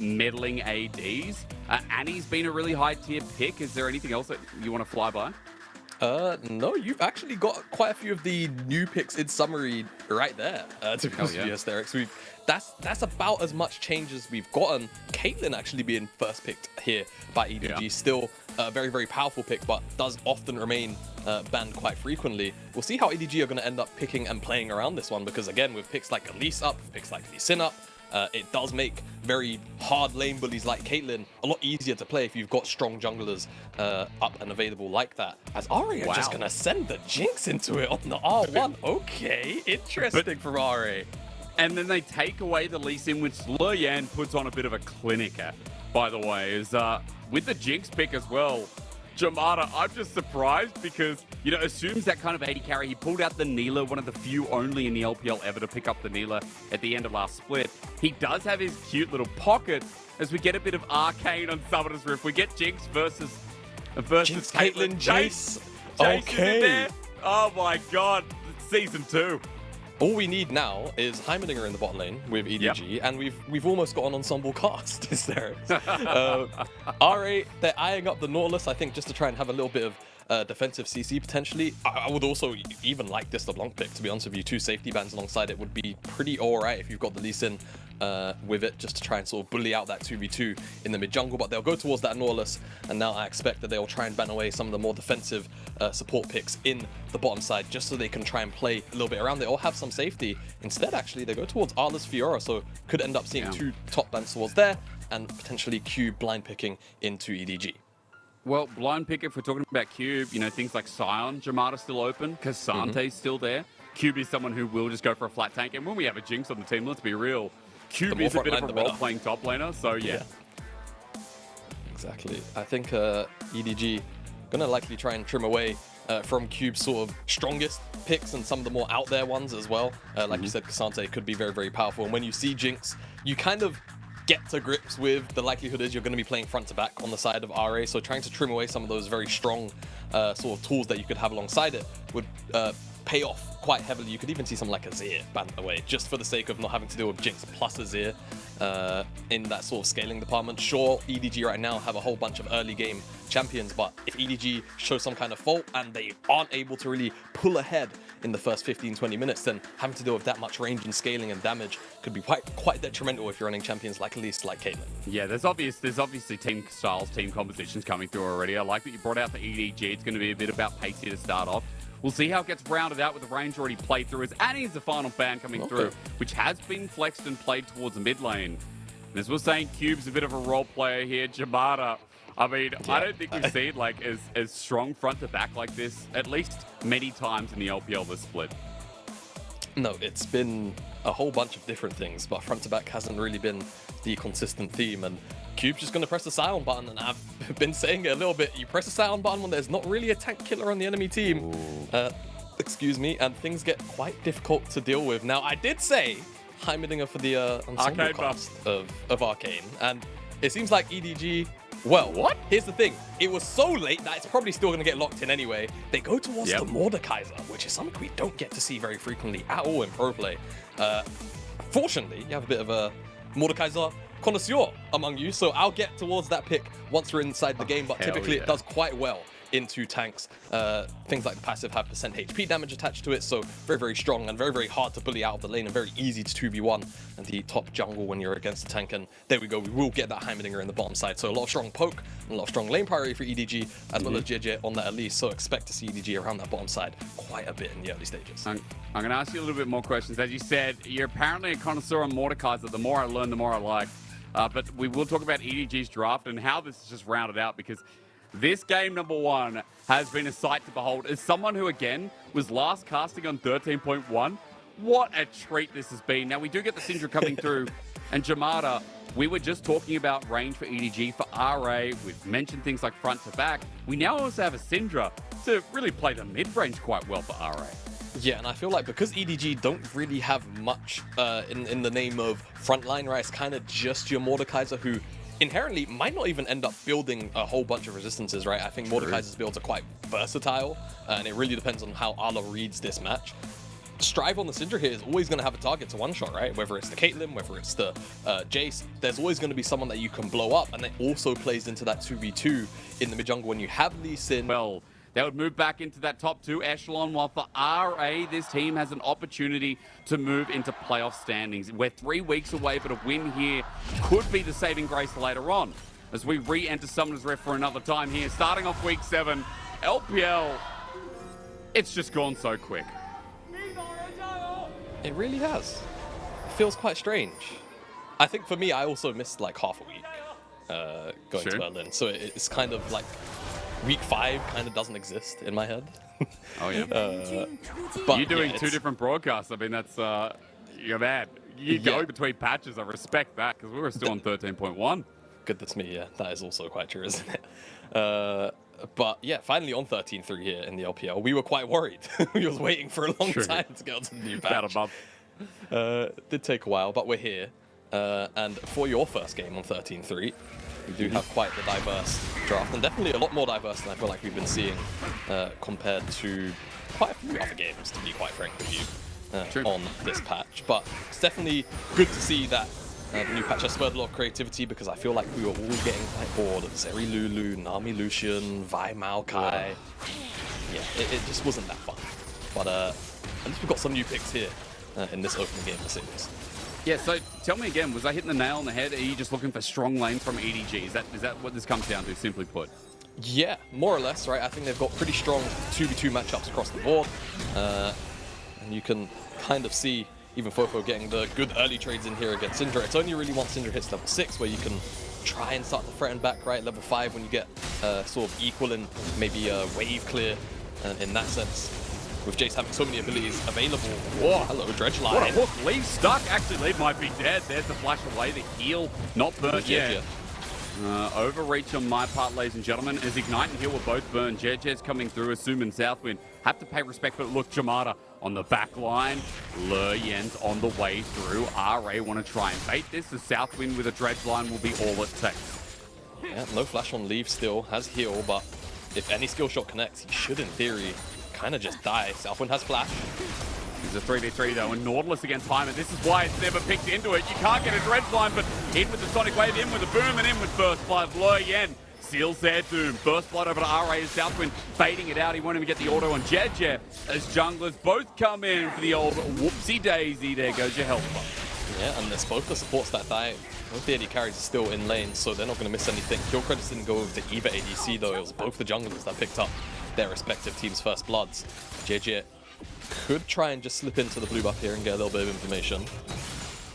meddling ADs. Annie's been a really high tier pick. Is there anything else that you want to fly by? No, you've actually got quite a few of the new picks in summary right there. To be honest with you, Hysterics, that's about as much change as we've gotten. Caitlyn actually being first picked here by EDG, still a very, very powerful pick, but does often remain banned quite frequently. We'll see how EDG are going to end up picking and playing around this one, because again, with picks like Elise up, picks like Sion up, it does make very hard lane bullies like Caitlyn a lot easier to play if you've got strong junglers up and available like that. As RA are just going to send the Jinx into it on the R1. Okay, interesting from RA. And then they take away the Lee Sin, which Leyan puts on a bit of a clinic at, by the way, is with the Jinx pick as well. Jamada, I'm just surprised because, you know, assumes that kind of AD carry. He pulled out the Neela, one of the few only in the LPL ever to pick up the Neela at the end of last split. He does have his cute little pockets as we get a bit of Arcane on Summoner's Rift. We get Jinx versus Jinx, Caitlyn, Jayce. Okay. Oh my god, Season 2. All we need now is Heimerdinger in the bot lane with EDG, and we've almost got an ensemble cast. Hysterics. RA, they're eyeing up the Nautilus, I think, just to try and have a little bit of defensive CC potentially. I would also even like this LeBlanc pick, to be honest with you. 2 safety bans alongside it would be pretty alright if you've got the Lee Sin with it, just to try and sort of bully out that 2v2 in the mid jungle. But they'll go towards that Nautilus, and now I expect that they'll try and ban away some of the more defensive support picks in the bottom side, just so they can try and play a little bit around it or have some safety. Instead, actually, they go towards Arla's Fiora, so could end up seeing 2 top bans towards there, and potentially Cube blind picking into EDG. Well, blind pick, if we're talking about Cube, you know, things like Sion, Jamada's still open, Casante's still there. Cube is someone who will just go for a flat tank, and when we have a Jinx on the team, let's be real, Cube is a bit of a role-playing top laner, so yeah. Exactly. I think EDG gonna likely try and trim away from Cube's sort of strongest picks and some of the more out there ones as well. Like you said, Cassante could be very, very powerful, and when you see Jinx, you kind of get to grips with the likelihood is you're going to be playing front to back on the side of RA, so trying to trim away some of those very strong sort of tools that you could have alongside it would pay off quite heavily. You could even see something like Azir banned away, just for the sake of not having to deal with Jinx plus Azir in that sort of scaling department. Sure, EDG right now have a whole bunch of early game champions, but if EDG show some kind of fault and they aren't able to really pull ahead in the first 15-20 minutes, then having to deal with that much range and scaling and damage could be quite detrimental if you're running champions like Elise, like Caitlyn. Yeah, there's obviously team styles, team compositions coming through already. I like that you brought out the EDG. It's going to be a bit about pace here to start off. We'll see how it gets rounded out with the range already played through, as Annie is the final ban coming through, which has been flexed and played towards the mid lane. And as we're saying, Cube's a bit of a role player here. Jamada, I mean, I don't think we've seen like as strong front to back like this, at least many times in the LPL this split. No, it's been a whole bunch of different things, but front to back hasn't really been the consistent theme, and Cube's just going to press the silent button, and I've been saying it a little bit. You press the silent button when there's not really a tank killer on the enemy team, excuse me, and things get quite difficult to deal with. Now, I did say Heimerdinger for the ensemble cast of Arcane, and it seems like EDG, well, here's the thing. It was so late that it's probably still going to get locked in anyway. They go towards the Mordekaiser, which is something we don't get to see very frequently at all in pro play. Fortunately, you have a bit of a Mordekaiser connoisseur among you, so I'll get towards that pick once we're inside the game, but typically it does quite well into tanks. Things like the passive have % HP damage attached to it, so very, very strong and very, very hard to bully out of the lane and very easy to 2v1 and the top jungle when you're against the tank. And there we go, we will get that Heimerdinger in the bottom side. So a lot of strong poke and a lot of strong lane priority for EDG, as well as Jiejie on that Elise. So expect to see EDG around that bottom side quite a bit in the early stages. I'm going to ask you a little bit more questions. As you said, you're apparently a connoisseur on Mordekaiser. The more I learn, the more I like. But we will talk about EDG's draft and how this is just rounded out, because this game number 1 has been a sight to behold. As someone who, again, was last casting on 13.1, what a treat this has been. Now, we do get the Syndra coming through, and Jamada, we were just talking about range for EDG, for RA. We've mentioned things like front to back. We now also have a Syndra to really play the mid-range quite well for RA. Yeah, and I feel like because EDG don't really have much in the name of frontline, right? It's kind of just your Mordekaiser, who inherently might not even end up building a whole bunch of resistances, right? I think Mordekaiser's builds are quite versatile, and it really depends on how Arla reads this match. Strive on the Syndra here is always going to have a target to one-shot, right? Whether it's the Caitlyn, whether it's the Jayce, there's always going to be someone that you can blow up, and it also plays into that 2v2 in the mid-jungle when you have Elise in. Well, they would move back into that top 2 echelon, while for RA, this team has an opportunity to move into playoff standings. We're 3 weeks away, but a win here could be the saving grace later on, as we re-enter Summoner's Rift for another time here. Starting off week 7, LPL, it's just gone so quick. It really has. It feels quite strange. I think for me, I also missed like half a week going to Berlin. So it's kind of like week 5 kind of doesn't exist in my head. Oh, yeah. But you're doing yeah, 2 different broadcasts. I mean, that's, you're mad. You're going between patches. I respect that, because we were still on 13.1. Goodness me, yeah. That is also quite true, isn't it? But yeah, finally on 13.3 here in the LPL. We were quite worried. We was waiting for a long time to get onto the new patch. About a month. Did take a while, but we're here. And for your first game on 13.3, we do have quite the diverse draft, and definitely a lot more diverse than I feel like we've been seeing compared to quite a few other games, to be quite frank with you, on this patch. But it's definitely good to see that the new patch has spurred a lot of creativity, because I feel like we were all getting quite bored of Zeri Lulu, Nami Lucian, Vi Maokai. Yeah, it just wasn't that fun. But at least we've got some new picks here in this opening game of the series. Yeah, so tell me again, was I hitting the nail on the head? Are you just looking for strong lanes from EDG? Is that what this comes down to, simply put? Yeah, more or less, right? I think they've got pretty strong 2v2 matchups across the board. And you can kind of see even FoFo getting the good early trades in here against Syndra. It's only really once Syndra hits level 6 where you can try and start to threaten back, right? Level 5 when you get sort of equal and maybe a wave clear in that sense. With Jayce having so many abilities available. Whoa, hello, Dredge Line. What a hook. Lee's stuck. Actually, Lee might be dead. There's the flash away. The heal not burnt yet. Overreach on my part, ladies and gentlemen, as Ignite and Heal were both burned. Jiejie's coming through, Sssum and Southwind have to pay respect, but look, Jamada on the back line. Leyan's on the way through. RA want to try and bait this. The Southwind with a Dredge Line will be all it takes. Yeah, no flash on Leave still, has heal, but if any skill shot connects, he should, in theory, kind of just die. Southwind has flash. He's a 3v3 though, and Nautilus against Heimer. This is why it's never picked into it. You can't get a Dredge Line, but in with the Sonic Wave, in with the Boom, and in with Burst Blood. Leyan seals their doom. Burst Blood over to RA and Southwind, baiting it out. He won't even get the auto on Jiejie as junglers both come in for the old whoopsie daisy. There goes your health bar. Yeah, and there's both the supports that die. Both the AD carries are still in lane, so they're not going to miss anything. Kill credits didn't go over to either ADC though. It was both the junglers that picked up their respective team's first bloods. Jiejie could try and just slip into the blue buff here and get a little bit of information.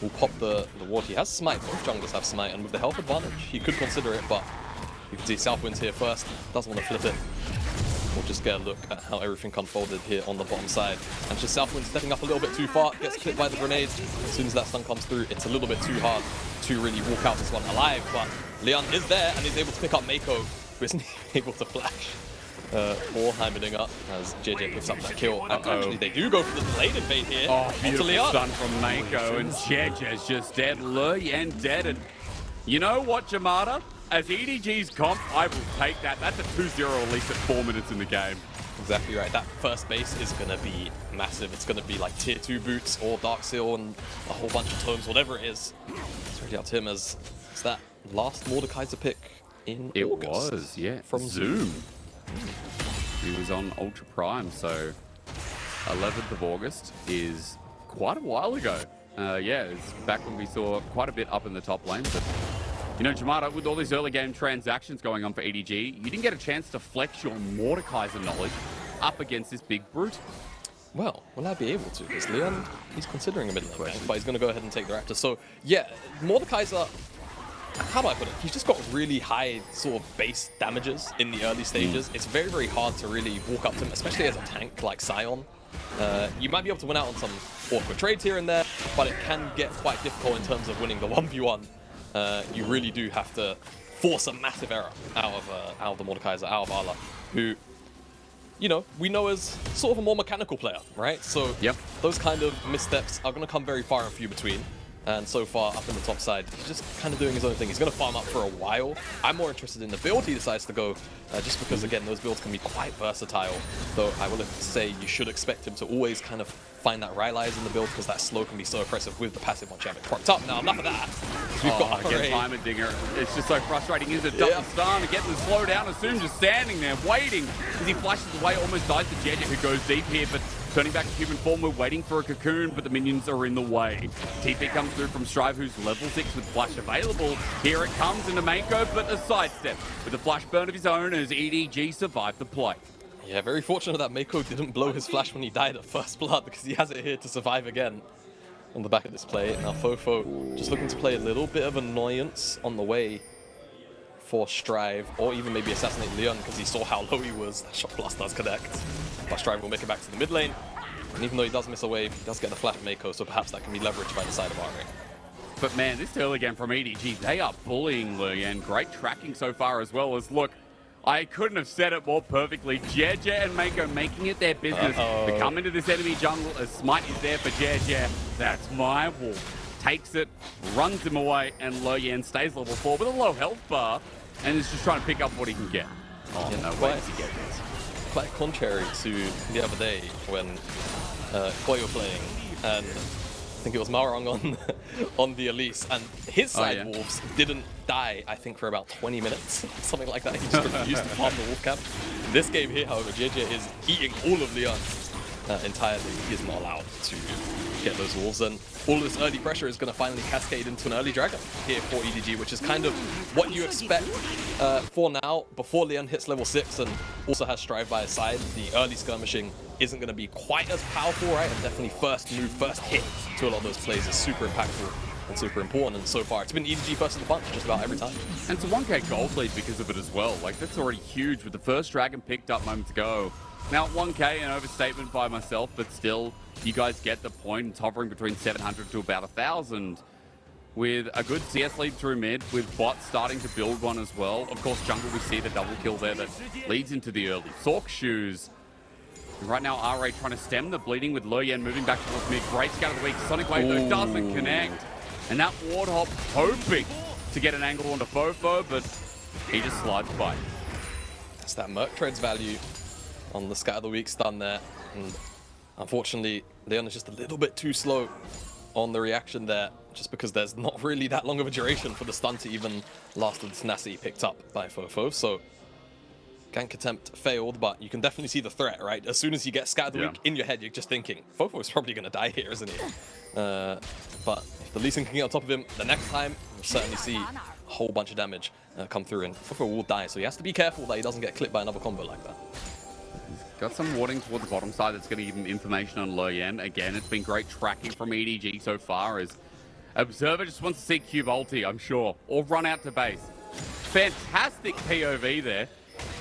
We'll pop the ward. He has smite. Both junglers have smite, and with the health advantage, he could consider it, but you can see Southwind's here first. Doesn't want to flip it. We'll just get a look at how everything unfolded here on the bottom side. And just Southwind stepping up a little bit too far, gets clipped by the grenades. As soon as that stun comes through, it's a little bit too hard to really walk out this one alive, but Leyan is there and is able to pick up Meiko, who isn't able to flash. Or Heimerdinger as Jiejie picks up that kill. And actually, they do go for the delayed invade here. Oh, beautiful Leyan. stun from Meiko, and Jiejie's just dead. Leyan dead, and you know what, Jamada? As EDG's comp, I will take that. That's a 2-0 Elise at 4 minutes in the game. Exactly right. That first base is going to be massive. It's going to be like tier 2 boots or Dark Seal and a whole bunch of tomes, whatever it is. It's really up to him as it's that last Mordekaiser pick in August. It was, yeah. From Zoom. He was on Ultra Prime, so 11th of August is quite a while ago. Yeah, it's back when we saw quite a bit up in the top lane. But, you know, Jamada, with all these early game transactions going on for EDG, you didn't get a chance to flex your Mordekaiser knowledge up against this big brute. Well, will I be able to? Because Leyan, he's considering a mid lane gank, but he's going to go ahead and take the Raptor. So, yeah, Mordekaiser, how do I put it? He's just got really high sort of base damages in the early stages. It's very, very hard to really walk up to him, especially as a tank like Sion. You might be able to win out on some awkward trades here and there, but it can get quite difficult in terms of winning the 1v1. You really do have to force a massive error out of the Mordekaiser, out of Ala, who, you know, we know as sort of a more mechanical player, right? So those kind of missteps are going to come very far and few between. And so far, up in the top side, he's just kind of doing his own thing. He's going to farm up for a while. I'm more interested in the build he decides to go, just because, again, those builds can be quite versatile. Though I will say you should expect him to always kind of find that Rylai's in the build because that slow can be so oppressive with the passive once you have it propped up. Now, enough of that. We've got against Heimerdinger. It's just so frustrating. He's a double stun and getting the slow down. Sssum just standing there waiting as he flashes away, almost dies to Jiejie, who goes deep here, but turning back to human form, we're waiting for a cocoon, but the minions are in the way. TP comes through from Strive, who's level 6 with flash available. Here it comes into Meiko, but a sidestep with a flash burn of his own as EDG survived the play. Yeah, very fortunate that Meiko didn't blow his flash when he died at first blood because he has it here to survive again on the back of this play. Now FoFo just looking to play a little bit of annoyance on the way for Strive, or even maybe assassinate Leyan because he saw how low he was. That shot blast does connect, but Strive will make it back to the mid lane. And even though he does miss a wave, he does get the flash Meiko, so perhaps that can be leveraged by the side of RA. But man, this early game from EDG, they are bullying Leyan. Great tracking so far as well as, look, I couldn't have said it more perfectly. Jiejie and Meiko making it their business to come into this enemy jungle as Smite is there for Jiejie. That's my wolf. Takes it, runs him away, and Leyan stays level 4 with a low health bar and is just trying to pick up what he can get. Oh, yeah, no, where does he get this? Quite contrary to the other day when Koi were playing, and I think it was Marong on the Elise, and his side wolves didn't die, I think, for about 20 minutes, something like that. He just refused to farm the wolf camp. In this game here, however, Jiejie is eating all of Leyan entirely. He is not allowed to get those wolves, and all of this early pressure is going to finally cascade into an early dragon here for EDG, which is kind of what you expect for now. Before Leyan hits level 6 and also has Strive by his side, the early skirmishing isn't going to be quite as powerful, right? And definitely first move, first hit to a lot of those plays is super impactful and super important. And so far, it's been EDG first in the bunch just about every time. And it's a 1k gold lead because of it as well. Like, that's already huge with the first dragon picked up moments ago. Now, 1k, an overstatement by myself, but still, you guys get the point. It's hovering between 700 to about 1,000. With a good CS lead through mid, with bots starting to build one as well. Of course, jungle, we see the double kill there that leads into the early Sork shoes. And right now, RA trying to stem the bleeding with Leyan moving back towards mid. Great scout of the week. Sonic Wave, though, doesn't connect. And that Warthog hoping to get an angle onto FoFo, but he just slides by. That's that Merc Treads value on the scout of the week stun there. And unfortunately, Leyan is just a little bit too slow on the reaction there, just because there's not really that long of a duration for the stun to even last the tenacity picked up by FoFo. So gank attempt failed, but you can definitely see the threat, right? As soon as you get Scat of the Week in your head, you're just thinking, FoFo is probably going to die here, isn't he? But if the Lee Sin can get on top of him the next time, you'll certainly see a whole bunch of damage come through, and FoFo will die, so he has to be careful that he doesn't get clipped by another combo like that. Got some warding toward the bottom side that's going to give him information on Leyan. Again, it's been great tracking from EDG so far as Observer just wants to see Cube ulti, I'm sure, or run out to base. Fantastic POV there.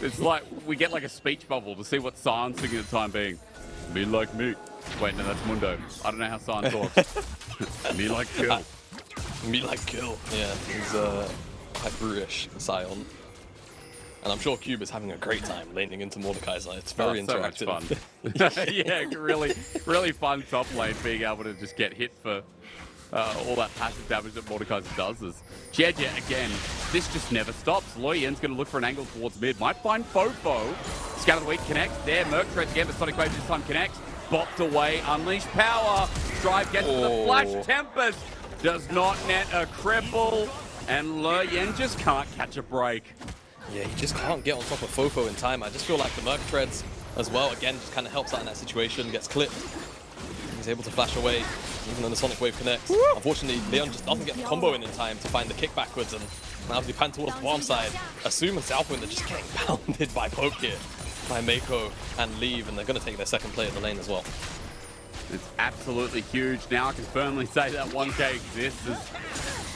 It's like we get like a speech bubble to see what Sion's thinking at the time being. Me like me. Wait, no, that's Mundo. I don't know how Sion talks. Me like kill. Me like kill. Yeah, he's quite brutish, Sion. And I'm sure Cube is having a great time laning into Mordekaiser. It's very interactive. So much fun. Yeah, really fun top lane, being able to just get hit for all that passive damage that Mordekaiser does. Is Jiejie, again, this just never stops. Leyan's going to look for an angle towards mid. Might find FoFo. Scout of the Week connects there. Merc threats again, but Sonic Wave this time connects. Bopped away. Unleash power. Strive gets to the Flash. Tempest does not net a cripple. And Leyan just can't catch a break. Yeah, he just can't get on top of FoFo in time. I just feel like the Merc Treads as well, again, just kind of helps out in that situation, gets clipped. He's able to flash away, even though the Sonic Wave connects. Unfortunately, Leyan just doesn't get the combo in time to find the kick backwards, and now as we pan towards the bottom side, Sssum and Southwind are just getting pounded by poke here, by Meiko and Leave, and they're going to take their second play in the lane as well. It's absolutely huge. Now I can firmly say that 1k exists as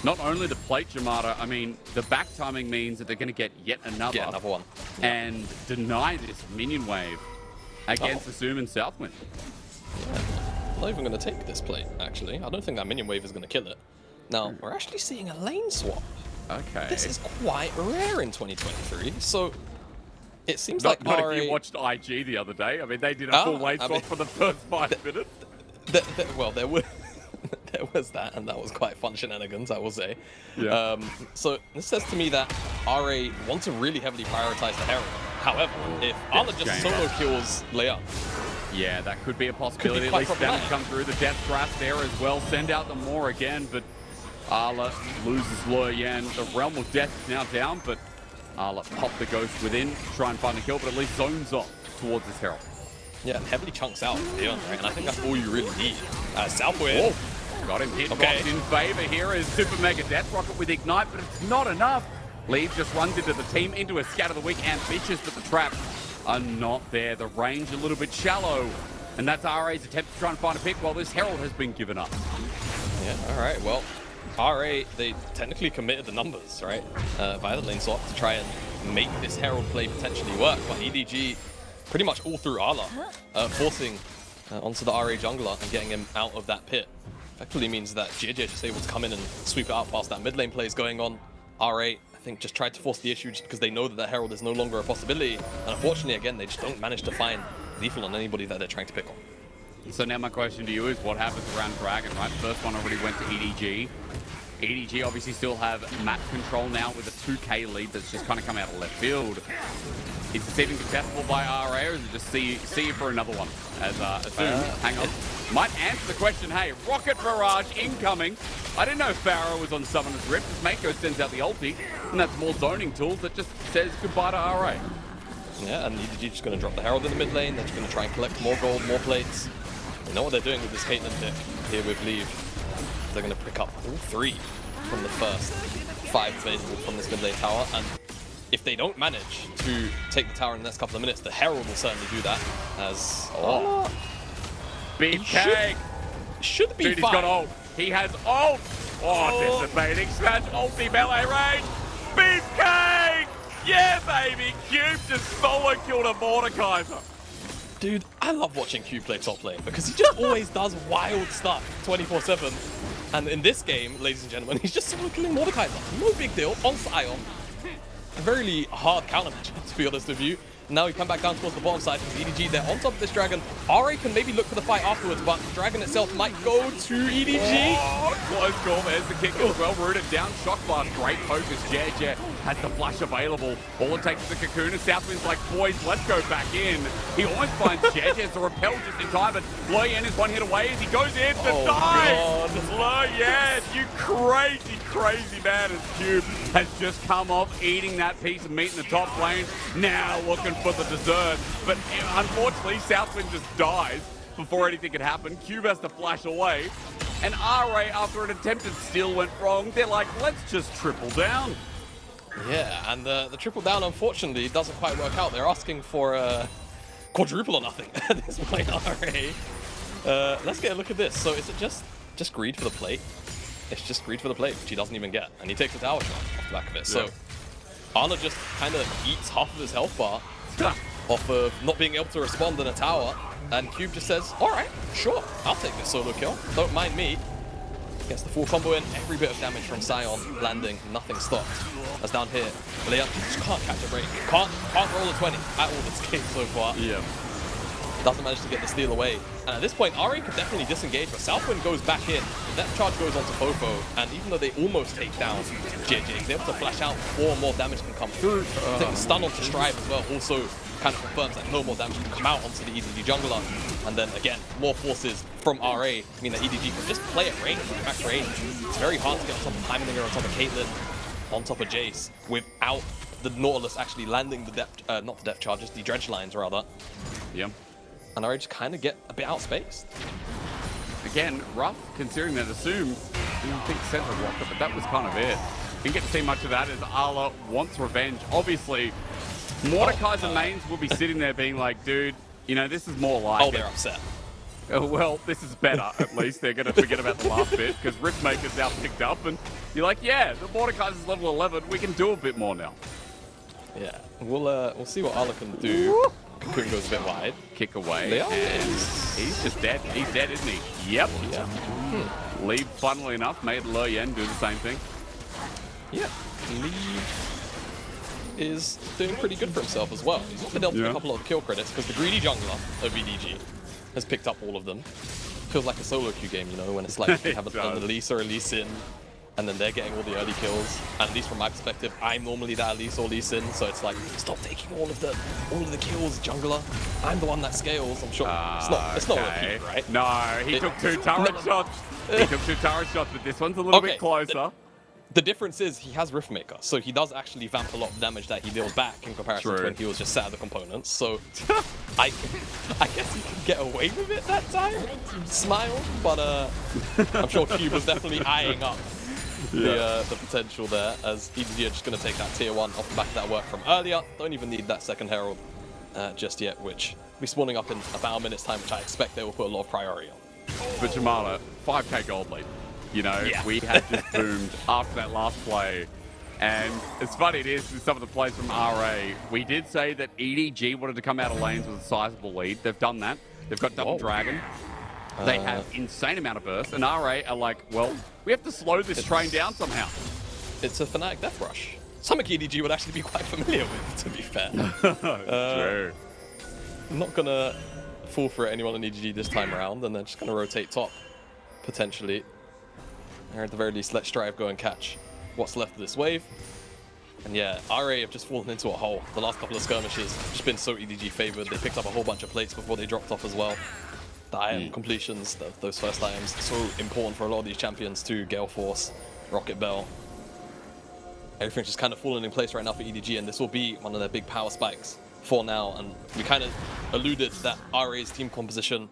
not only the plate Jamada, I mean, the back timing means that they're going to get yet another one. And deny this minion wave against Sssum and Southwind. Yeah. I'm not even going to take this plate, actually. I don't think that minion wave is going to kill it. Now, we're actually seeing a lane swap. Okay. This is quite rare in 2023, so it seems not like if you watched IG the other day. I mean, they did a full lane swap for the first 5 minutes. Well, there was that, and that was quite fun shenanigans, I will say. Yeah. So this says to me that RA want to really heavily prioritize the Herald. However, if Arla just solo kills Leyan, Yeah, that could be a possibility. At quite least damage problematic. come through. The death grasp there as well. Send out the more again, but Arla loses Leyan. The Realm of Death is now down, but Arla popped the Ghost within to try and find the kill, but at least zones off towards this Herald. Yeah, and heavily chunks out Sion, right? And I think that's all you really need. Southwind. Got him hit Okay. in favor here is Super Mega Death Rocket with Ignite, but it's not enough. Leave just runs into the team, into a Scatter the Weak, ambitious, but the traps are not there. The range a little bit shallow. And that's RA's attempt to try and find a pick while this Herald has been given up. Yeah, all right, well, RA, they technically committed the numbers, right? Via the lane swap to try and make this Herald play potentially work, but EDG pretty much all through Arla, forcing onto the RA jungler and getting him out of that pit. Effectively means that Jiejie just able to come in and sweep it out past that mid lane plays going on. RA, I think, just tried to force the issue just because they know that the Herald is no longer a possibility. And unfortunately, again, they just don't manage to find lethal on anybody that they're trying to pick on. So now my question to you is what happens around Dragon, right? First one already went to EDG. EDG obviously still have map control now with a 2k lead that's just kind of come out of left field. Is this even contestable by RA, or is it just see you for another one? As Sssum, hang on, might answer the question, hey, Rocket Barrage incoming. I didn't know Pharaoh was on Summoner's Rift. As Meiko sends out the ulti, and that's more zoning tools that just says goodbye to RA. Yeah, and EDG just going to drop the Herald in the mid lane. They're just going to try and collect more gold, more plates. You know what they're doing with this Caitlyn pick here with Leave. They're going to pick up all 3 from the first 5 available from this mid lane tower. And if they don't manage to take the tower in the next couple of minutes, the Herald will certainly do that. As Big cake. Should be Dude, fine. he's got ult. He has ult. Oh, dissipating smash, ulti melee range. Beefcake! Yeah, baby. Cube just solo killed a Mordekaiser. Dude, I love watching Q play top lane because he just always does wild stuff 24/7. And in this game, ladies and gentlemen, he's just solo killing Mordekaiser. No big deal on Sion. A very hard counter match, to be honest with you. Now we come back down towards the bottom side because EDG, they're on top of this dragon. RA can maybe look for the fight afterwards, but the dragon itself might go to EDG. Oh, close call. There's the kick as well. Rooted down. Shock blast. Great focus. Jiejie has the flash available. All it takes is the cocoon. And Southwind's like, boys, let's go back in. He almost finds Jiejie as a repel just in time, but Leyan is one hit away as he goes in to die. Leyan, you crazy, crazy man as Cube has just come off eating that piece of meat in the top lane. Now looking for the dessert, but unfortunately Southwind just dies before anything can happen. Cube has to flash away, and RA, after an attempted steal went wrong, they're like, let's just triple down. Yeah, and the triple down, unfortunately, doesn't quite work out. They're asking for a quadruple or nothing at this point, RA. Let's get a look at this. So is it just greed for the plate? It's just greed for the plate, which he doesn't even get, and he takes a tower shot off the back of it. So Arna just kind of eats half of his health bar off of not being able to respond in a tower, and Cube just says, all right, sure, I'll take this solo kill, don't mind me. Gets the full combo in, every bit of damage from Sion landing, nothing stopped. As down here, Leyan just can't catch a break, can't roll a 20 at all this game so far. Yeah. Doesn't manage to get the steal away. And at this point, RA could definitely disengage, but Southwind goes back in. The depth charge goes onto FoFo, and even though they almost take down Jiejie, he's able to flash out before more damage can come through. I think the stun onto Strive as well also kind of confirms that no more damage can come out onto the EDG jungler. And then again, more forces from RA mean that EDG can just play at range, max range. It's very hard to get on top of Heimerdinger, on top of Caitlyn, on top of Jayce, without the Nautilus actually landing the depth, not the depth charges, the dredge lines rather. Yeah. And RA just kind of get a bit outspaced. Again, rough considering that Sssum didn't think center rocket, but that was kind of it. Didn't get to see much of that as Arla wants revenge. Obviously, Mordekaiser mains will be sitting there being like, dude, you know, this is more like Oh, they're upset. Well, this is better, at least. They're going to forget about the last bit, because Riftmaker's now picked up, and you're like, yeah, the Mordekaiser's level 11, we can do a bit more now. Yeah, we'll see what Arla can do. Cocoon goes a bit wide. Kick away, Leyan and he's just dead. He's dead, isn't he? Yep. Yeah. Leave, funnily enough, made Leyan do the same thing. Yeah. Leave is doing pretty good for himself as well. He's not been able to pick up a lot of kill credits because the greedy jungler of EDG has picked up all of them. Feels like a solo queue game, you know, when it's like you have an Elise or Elise in, and then they're getting all the early kills. And at least from my perspective, I'm normally that Elise or Lee Sin, so it's like, stop taking all of the kills, jungler. I'm the one that scales. I'm sure it's not repeat, right? No, he took 2 turret shots. He took 2 turret shots, but this one's a little bit closer. The difference is he has Riftmaker, so he does actually vamp a lot of damage that he deals back in comparison to when he was just sat at the components. So I guess he can get away with it that time. Smile, but I'm sure Cube was definitely eyeing up the potential there, as EDG are just going to take that tier 1 off the back of that work from earlier. Don't even need that second Herald just yet, which will be spawning up in about a minute's time, which I expect they will put a lot of priority on. But Jamada, 5k gold lead. You know, we had just boomed after that last play. And as funny it is with some of the plays from RA, we did say that EDG wanted to come out of lanes with a sizable lead. They've done that. They've got double dragon. They have insane amount of burst. And RA are like, well, we have to slow this train down somehow. It's a Fnatic Death Rush. Something EDG would actually be quite familiar with, to be fair. True. I'm not going to fall for anyone on EDG this time around, and they're just going to rotate top, potentially. Or at the very least, let Strive go and catch what's left of this wave. And yeah, RA have just fallen into a hole. The last couple of skirmishes have just been so EDG favored. They picked up a whole bunch of plates before they dropped off as well. The item completions, those first items, so important for a lot of these champions too. Gale Force, Rocket Bell. Everything's just kind of falling in place right now for EDG, and this will be one of their big power spikes for now. And we kind of alluded that RA's team composition,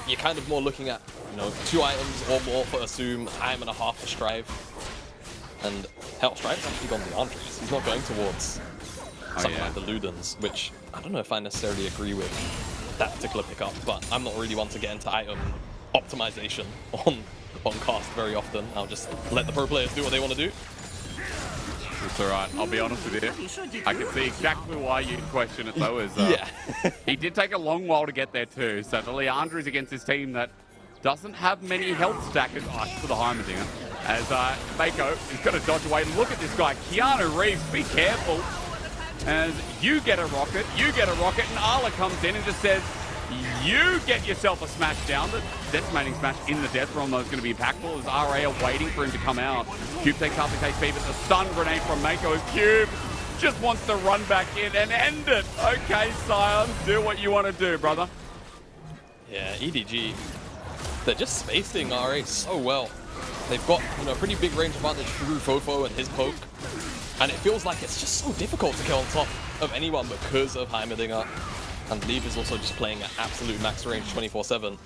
you're kind of more looking at, you know, 2 items or more for Sssum, item and a half for Strive. And hell, Strive's actually gone the Andres. He's not going towards something like the Ludens, which I don't know if I necessarily agree with that particular pickup, but I'm not really one to get into item optimization on cast very often. I'll just let the pro players do what they want to do. It's alright, I'll be honest with you. I can see exactly why you question it though, is he did take a long while to get there too, so the Leandra is against this team that doesn't have many health stackers. For the Heimerdinger. As Meiko is going to dodge away. Look at this guy, Keanu Reeves, be careful. As you get a rocket, and Arla comes in and just says, you get yourself a smash down. The decimating smash in the death realm though is going to be impactful as RA are waiting for him to come out. Cube takes half his HP, but the stun grenade from Meiko as Cube just wants to run back in and end it. Okay, Sion, do what you want to do, brother. Yeah, EDG, they're just spacing RA so well. They've got, you know, a pretty big range advantage through FoFo and his poke. And it feels like it's just so difficult to get on top of anyone because of Heimerdinger. And Leave is also just playing at absolute max range 24/7.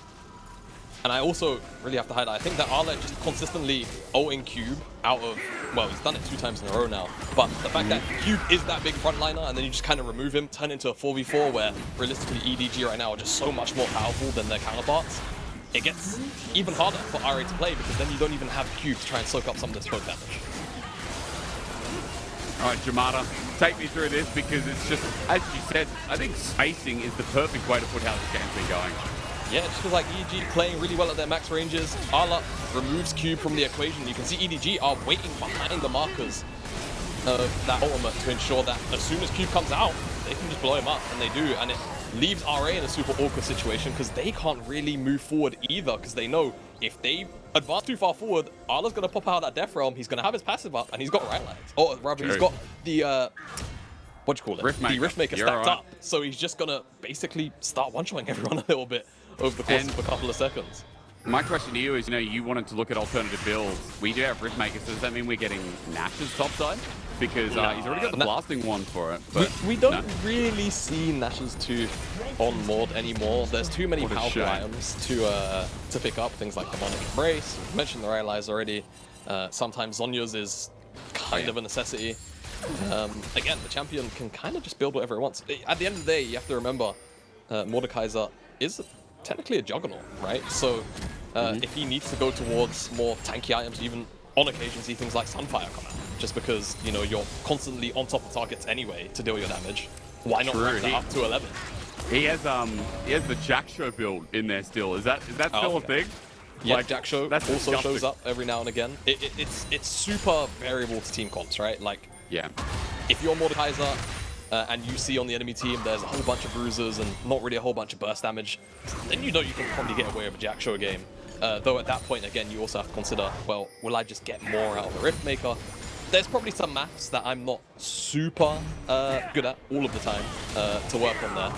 And I also really have to highlight, I think that Arla just consistently ulting Cube out of, well, he's done it 2 times in a row now. But the fact that Cube is that big frontliner and then you just kind of remove him, turn into a 4v4 where realistically EDG right now are just so much more powerful than their counterparts. It gets even harder for RA to play because then you don't even have Cube to try and soak up some of this poke damage. All right, Jamada, take me through this because it's just, as you said, I think spacing is the perfect way to put how this game's been going. Yeah, it just feels like EDG playing really well at their max ranges. Arla removes Cube from the equation. You can see EDG are waiting behind the markers of that ultimate to ensure that as soon as Cube comes out, they can just blow him up, and they do. And it leaves RA in a super awkward situation because they can't really move forward either because they know if they advance too far forward, Arla's going to pop out that Death Realm, he's going to have his passive up, and he's got right lines. Or rather, he's got the, what do you call it? Riftmaker. The Riftmaker stacked up. So he's just going to basically start one-shotting everyone a little bit over the course of a couple of seconds. My question to you is, you know, you wanted to look at alternative builds. We do have Riftmaker, so does that mean we're getting Nash's topside? Because he's already got the blasting wand for it. But we don't really see Nash's tooth on Mord anymore. There's too many powerful items to pick up. Things like Demonic Embrace. We've mentioned the Rylai's already. Sometimes Zonya's is kind of a necessity. Again, the champion can kind of just build whatever it wants. At the end of the day, you have to remember Mordekaiser is technically a juggernaut, right? So if he needs to go towards more tanky items, even on occasion see things like Sunfire come out, just because, you know, you're constantly on top of targets anyway to deal your damage. Why not ramp that up to 11? He has the Jack Show build in there still. Is that still a thing? Yeah, like, Jack Show also shows up every now and again. It's super variable to team comps, right? Like, yeah, if you're Mordekaiser and you see on the enemy team there's a whole bunch of bruisers and not really a whole bunch of burst damage, then you know you can probably get away with a Jack Show game. Though at that point, again, you also have to consider, well, will I just get more out of the Rift Maker? There's probably some maths that I'm not super good at all of the time to work on there.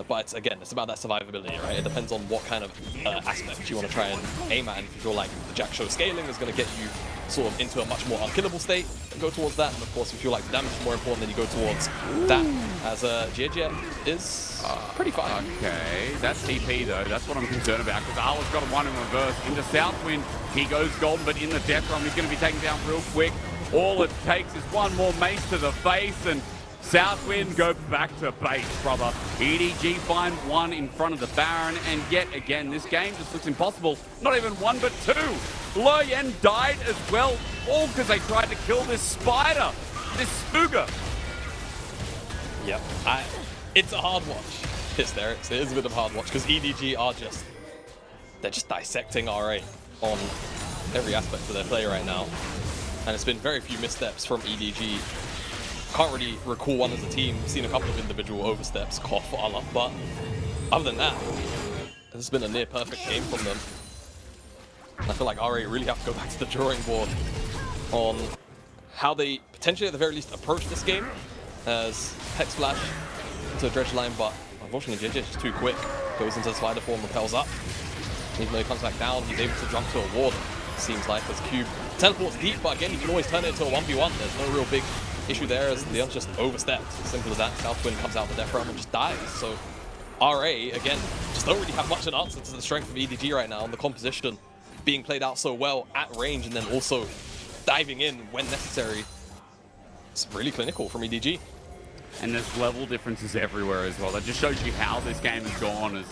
But it's, again, it's about that survivability, right? It depends on what kind of aspect you want to try and aim at. And if you feel like the Jack Show scaling is going to get you sort of into a much more unkillable state, then go towards that. And of course, if you feel like the damage is more important, then you go towards that. As Jiejie is pretty fine. Okay, that's TP though. That's what I'm concerned about, because Arla's got one in reverse into Southwind. He goes golden, but in the death realm, he's going to be taken down real quick. All it takes is one more mace to the face, and Southwind go back to base, brother. EDG find one in front of the Baron, and yet again, this game just looks impossible. Not even one, but two. Leyan died as well, all because they tried to kill this spider, this spooger. Yep, it's a hard watch. Hysterics, it is a bit of a hard watch, because EDG are they're just dissecting RA on every aspect of their play right now. And it's been very few missteps from EDG. Can't really recall one as a team. Seen a couple of individual oversteps, cough, Allah, but other than that, it's been a near perfect game from them. And I feel like RA really have to go back to the drawing board on how they potentially at the very least approach this game, as Hex Flash into a dredge line, but unfortunately Jiejie is just too quick. Goes into the spider form, repels up. Even though he comes back down, he's able to jump to a ward, it seems like, as Cube teleports deep, but again, you can always turn it into a 1v1. There's no real big issue there, as Leon's just overstepped. Simple as that. Southwind comes out of the death realm and just dies. So RA, again, just don't really have much an answer to the strength of EDG right now, and the composition being played out so well at range, and then also diving in when necessary. It's really clinical from EDG. And there's level differences everywhere as well. That just shows you how this game has gone, as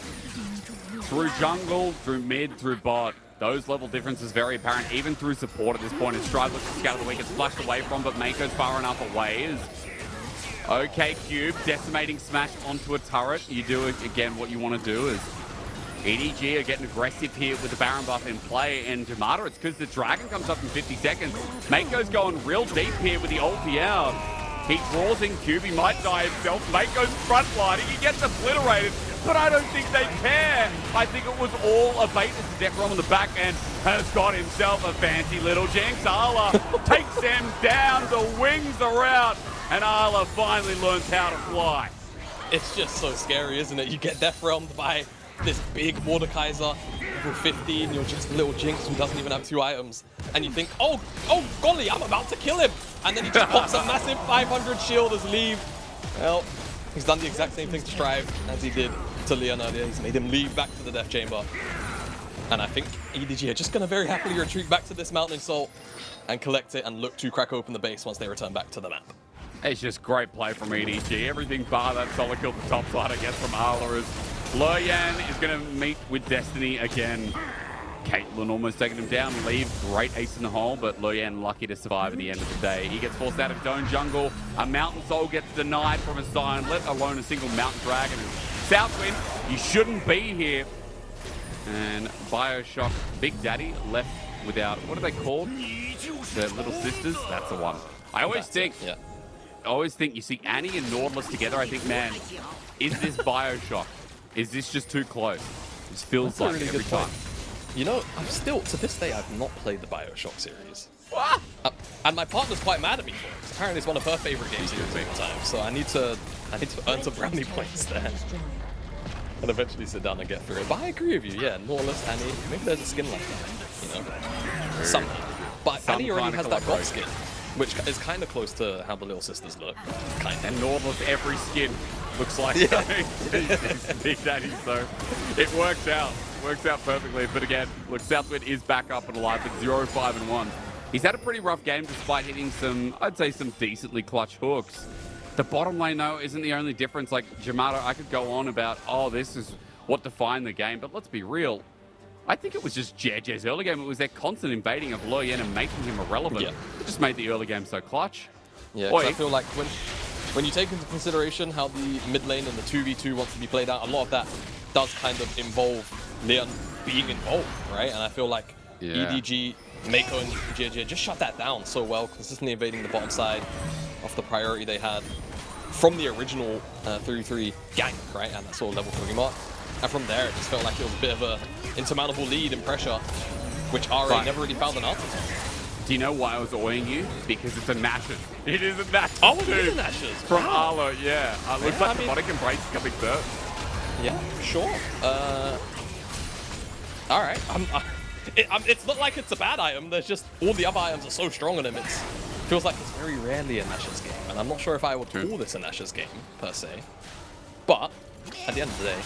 through jungle, through mid, through bot. Those level differences very apparent, even through support at this point. As Stride looks to scatter the weak, it's flushed away from, but Meiko's far enough away. Okay, Cube, decimating smash onto a turret. You do, again, what you want to do is EDG are getting aggressive here with the Baron buff in play, and Jamada, it's because the Dragon comes up in 50 seconds. Meiko's going real deep here with the LPL. He draws in Cube, he might die himself. Meiko's frontlining, he gets obliterated, but I don't think they care. I think it was all a bait as the deck roll on the back end has got himself a fancy little Jinx. Arla takes them down, the wings are out, and Arla finally learns how to fly. It's just so scary, isn't it? You get death realmed by this big Mordekaiser, level 15, you're just a little Jinx who doesn't even have 2 items, and you think, oh golly, I'm about to kill him, and then he just pops a massive 500 shield as leave. Well, he's done the exact same thing to Strive as he did to Leyan earlier. He's made him leave back to the death chamber, and I think EDG are just going to very happily retreat back to this Mountain Assault and collect it and look to crack open the base once they return back to the map. It's just great play from EDG. Everything bar that solo kill the top side, I guess, from Arla is Leyan is going to meet with Destiny again. Caitlyn almost taking him down. Leave, great ace in the hole, but Leyan lucky to survive at the end of the day. He gets forced out of Dome Jungle. A Mountain Soul gets denied from a Sion, let alone a single Mountain Dragon. Southwind, you shouldn't be here. And Bioshock Big Daddy left without, what are they called? The little sisters? That's the one. I always think you see Annie and Nautilus together, I think, man, is this Bioshock? Is this just too close? It just feels like it every time. You know, I'm still, to this day, I've not played the Bioshock series. What? And my partner's quite mad at me for it. Apparently it's one of her favorite games at the same time. So I need to earn some brownie points there. And eventually sit down and get through it. But I agree with you, yeah, Nautilus, Annie, maybe there's a skin like that, you know? Something. But Annie already has that goth skin, which is kind of close to how the little sisters look. Kind of. And Nautilus, every skin looks like Big Daddy, so it works out. Works out perfectly. But again, look, Southwind is back up and alive with 0-5-1. He's had a pretty rough game despite hitting some, I'd say, some decently clutch hooks. The bottom lane, though, isn't the only difference. Like, Jamada, I could go on about, oh, this is what defined the game, but let's be real. I think it was just Jiejie's early game. It was their constant invading of Leyan and making him irrelevant. Yeah. It just made the early game so clutch. Yeah, I feel like when you take into consideration how the mid lane and the 2v2 wants to be played out, a lot of that does kind of involve Leyan being involved, right? And I feel like EDG, Meiko, and Jiejie just shut that down so well, consistently invading the bottom side off the priority they had from the original 3-3 gank, right? And that sort of level 3 mark. And from there, it just felt like it was a bit of a insurmountable lead in pressure, which RA never really found an answer to. Do you know why I was awing you? Because it's a Nash's. It is a Nash's. Oh, it is a Nash's. From Arlo, yeah. Looks like the Mordekaiser embrace is coming third. Yeah, sure. All right. It's not like it's a bad item. There's just all the other items are so strong on him. It feels like it's very rarely a Nash's game, and I'm not sure if I would call this a Nash's game per se. But at the end of the day,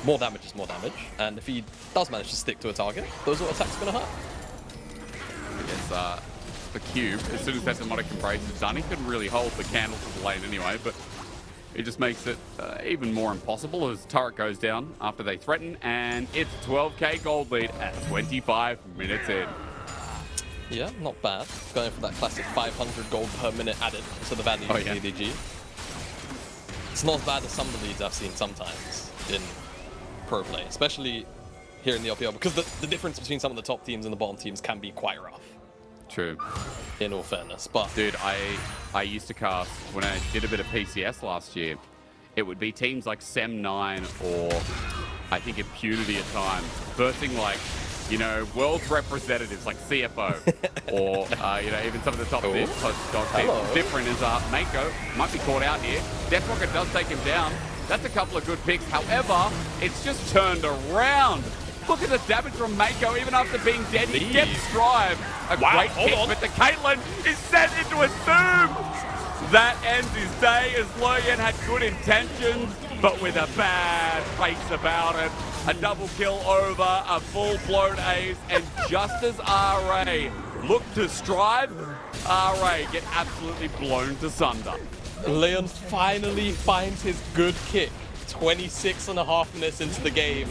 more damage is more damage, and if he does manage to stick to a target, those auto attacks are gonna hurt. I guess the cube, as soon as that demonic embrace is done, he couldn't really hold the candle to the lane anyway, but it just makes it even more impossible as turret goes down after they threaten, and it's 12k gold lead at 25 minutes in. Yeah, not bad. Going for that classic 500 gold per minute added to the value of EDG. It's not as bad as some of the leads I've seen sometimes in pro play, especially here in the LPL, because the difference between some of the top teams and the bottom teams can be quite rough. True. In all fairness, but dude, I used to cast when I did a bit of PCS last year. It would be teams like Sem9 or I think Impunity at times versing like, you know, world representatives like CFO or you know, even some of the top dog teams. Different is Meiko might be caught out here. Death Rocket does take him down. That's a couple of good picks. However, it's just turned around. Look at the damage from Meiko, even after being dead. He gets Strive. A great pick, but the Caitlyn is sent into a Sssum. That ends his day as Leyan had good intentions, but with a bad face about it. A double kill over, a full-blown ace, and just as RA looked to Strive, RA get absolutely blown to sunder. Leyan finally finds his good kick. 26.5 minutes into the game,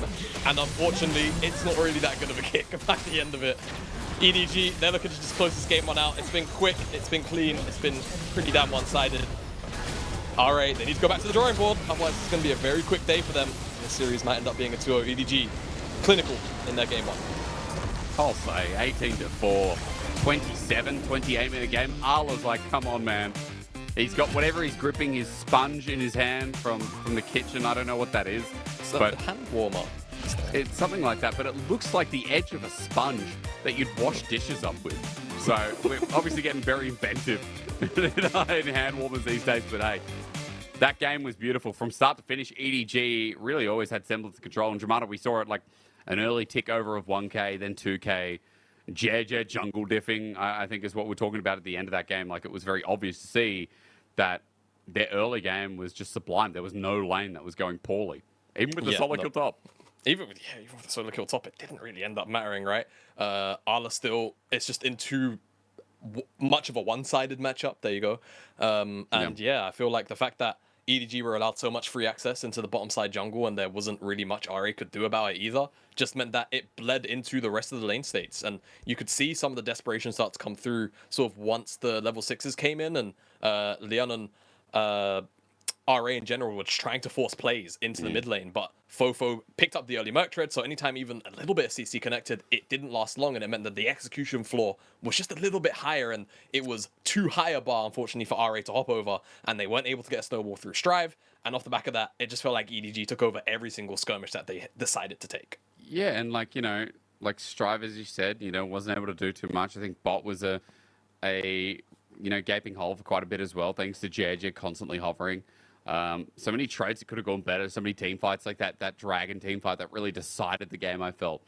and unfortunately, it's not really that good of a kick by the end of it. EDG, they're looking to just close this game one out. It's been quick, it's been clean, it's been pretty damn one-sided. Alright, they need to go back to the drawing board, otherwise it's going to be a very quick day for them. This series might end up being a 2-0 EDG. Clinical in their game one. I'll say 18-4, 27, 28 minute game. Arla's like, come on, man. He's got whatever he's gripping, his sponge in his hand from the kitchen. I don't know what that is. It's a hand warmer. It's something like that, but it looks like the edge of a sponge that you'd wash dishes up with. So we're obviously getting very inventive in hand warmers these days, but hey, that game was beautiful. From start to finish, EDG really always had semblance of control. And Jamada, we saw it like an early tick over of 1k, then 2k. Jiejie jungle diffing, I think, is what we're talking about at the end of that game. Like, it was very obvious to see that their early game was just sublime. There was no lane that was going poorly, even with the solo kill top. Even with the solo kill top, it didn't really end up mattering, right? Arla still, it's just in too much of a one-sided matchup. There you go. And yeah, I feel like the fact that EDG were allowed so much free access into the bottom side jungle and there wasn't really much RA could do about it either, just meant that it bled into the rest of the lane states. And you could see some of the desperation start to come through sort of once the level 6s came in, and Leyan and RA in general were just trying to force plays into the mid lane, but FoFo picked up the early Merc Tread, so anytime even a little bit of CC connected, it didn't last long, and it meant that the execution floor was just a little bit higher, and it was too high a bar, unfortunately, for RA to hop over, and they weren't able to get a snowball through Strive, and off the back of that, it just felt like EDG took over every single skirmish that they decided to take. Yeah, and like, you know, like Strive, as you said, you know, wasn't able to do too much. I think Bot was a you know, gaping hole for quite a bit as well, thanks to Jiejie constantly hovering. So many trades that could have gone better, so many team fights like that Dragon team fight that really decided the game, I felt.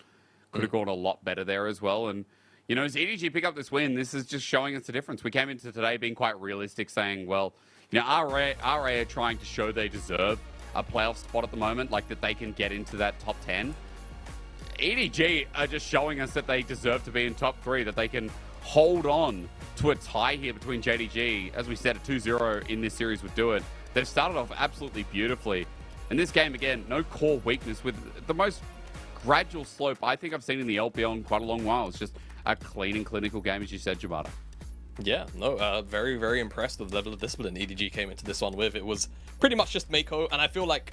Could have gone a lot better there as well. And, you know, as EDG pick up this win, this is just showing us the difference. We came into today being quite realistic, saying, well, you know, RA are trying to show they deserve a playoff spot at the moment, like that they can get into that top 10. EDG are just showing us that they deserve to be in top 3, that they can hold on to a tie here between JDG. As we said, a 2-0 in this series would do it. They've started off absolutely beautifully. And this game, again, no core weakness, with the most gradual slope I think I've seen in the LPL in quite a long while. It's just a clean and clinical game, as you said, Jamada. Yeah, no, very, very impressed with the level of discipline EDG came into this one with. It was pretty much just Meiko, and I feel like,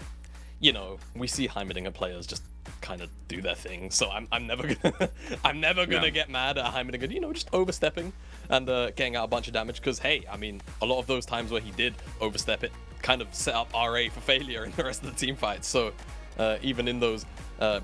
you know, we see Heimerdinger players just kind of do their thing, so I'm never gonna get mad at Heimerdinger, you know, just overstepping and getting out a bunch of damage, because hey, I mean, a lot of those times where he did overstep, it kind of set up RA for failure in the rest of the team fights. So even in those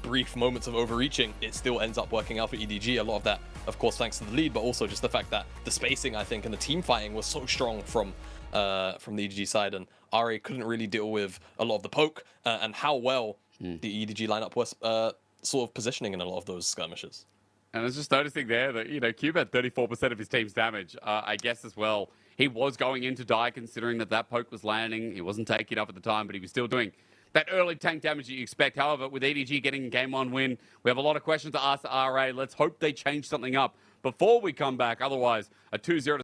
brief moments of overreaching, it still ends up working out for EDG. A lot of that, of course, thanks to the lead, but also just the fact that the spacing, I think, and the team fighting was so strong from the EDG side, and RA couldn't really deal with a lot of the poke and how well the EDG lineup was sort of positioning in a lot of those skirmishes. And I was just noticing there that, you know, Cube had 34% of his team's damage. I guess as well, he was going in to die considering that poke was landing. He wasn't taking it up at the time, but he was still doing that early tank damage that you expect. However, with EDG getting a game 1 win, we have a lot of questions to ask RA. Let's hope they change something up before we come back. Otherwise, a 2-0